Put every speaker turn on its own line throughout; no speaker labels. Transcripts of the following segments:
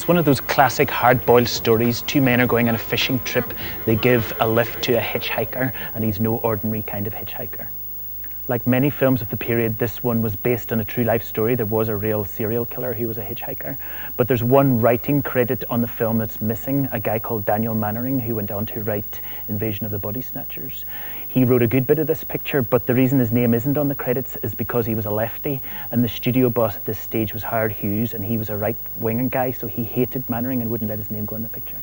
one of those classic hard-boiled stories. Two men are going on a fishing trip. They give a lift to a hitchhiker, and he's no ordinary kind of hitchhiker. Like many films of the period, this one was based on a true life story. There was a real serial killer who was a hitchhiker. But there's one writing credit on the film that's missing, a guy called Daniel Mannering, who went on to write Invasion of the Body Snatchers. He wrote a good bit of this picture, but the reason his name isn't on the credits is because he was a lefty, and the studio boss at this stage was Howard Hughes, and he was a right-wing guy, so he hated Mannering and wouldn't let his name go in the picture.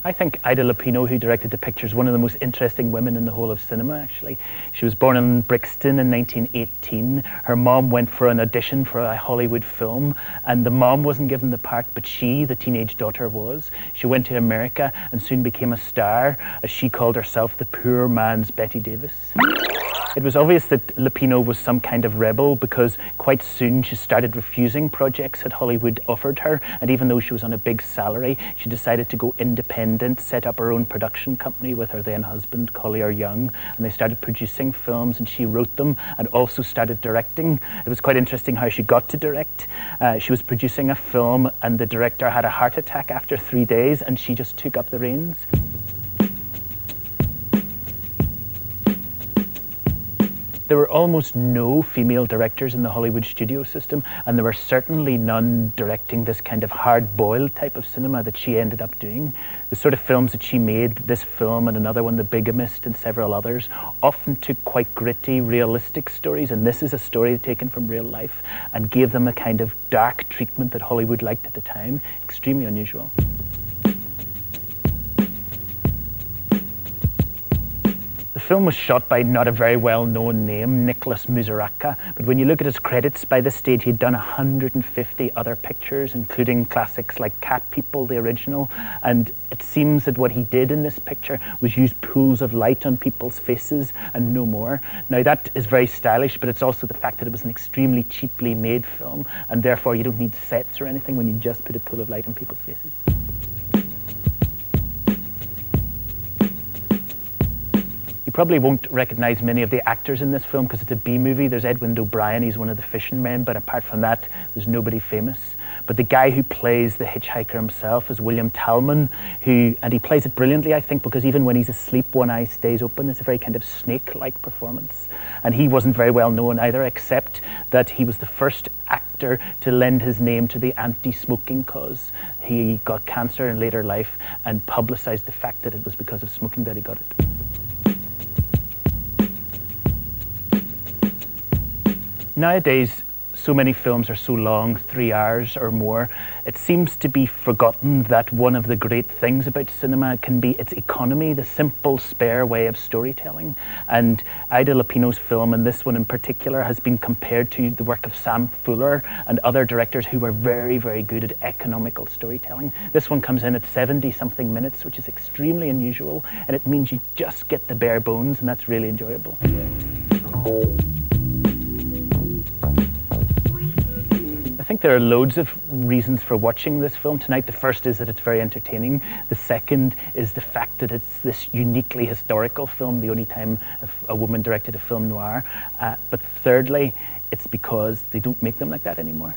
I think Ida Lupino, who directed the picture, is one of the most interesting women in the whole of cinema, actually. She was born in Brixton in 1918. Her mom went for an audition for a Hollywood film, and the mom wasn't given the part, but she, the teenage daughter, was. She went to America and soon became a star, as she called herself the poor man's Betty Davis. It was obvious that Lupino was some kind of rebel because quite soon she started refusing projects that Hollywood offered her, and even though she was on a big salary, she decided to go independent, set up her own production company with her then husband, Collier Young, and they started producing films, and she wrote them and also started directing. It was quite interesting how she got to direct. She was producing a film and the director had a heart attack after 3 days, and she just took up the reins. There were almost no female directors in the Hollywood studio system, and there were certainly none directing this kind of hard-boiled type of cinema that she ended up doing. The sort of films that she made, this film and another one, The Bigamist, and several others, often took quite gritty, realistic stories, and this is a story taken from real life, and gave them a kind of dark treatment that Hollywood liked at the time. Extremely unusual. The film was shot by not a very well-known name, Nicholas Musuraca, but when you look at his credits, by this stage he'd done 150 other pictures, including classics like Cat People, the original, and it seems that what he did in this picture was use pools of light on people's faces and no more. Now that is very stylish, but it's also the fact that it was an extremely cheaply made film, and therefore you don't need sets or anything when you just put a pool of light on people's faces. You probably won't recognize many of the actors in this film because it's a B-movie. There's Edwin O'Brien, he's one of the fishing men, but apart from that, there's nobody famous. But the guy who plays the hitchhiker himself is William Talman, and he plays it brilliantly, I think, because even when he's asleep, one eye stays open. It's a very kind of snake-like performance. And he wasn't very well known either, except that he was the first actor to lend his name to the anti-smoking cause. He got cancer in later life and publicized the fact that it was because of smoking that he got it. Nowadays, so many films are so long, 3 hours or more, it seems to be forgotten that one of the great things about cinema can be its economy, the simple, spare way of storytelling. And Ida Lupino's film, and this one in particular, has been compared to the work of Sam Fuller and other directors who were very, very good at economical storytelling. This one comes in at 70-something minutes, which is extremely unusual, and it means you just get the bare bones, and that's really enjoyable. I think there are loads of reasons for watching this film tonight. The first is that it's very entertaining. The second is the fact that it's this uniquely historical film, the only time a woman directed a film noir. But thirdly, it's because they don't make them like that anymore.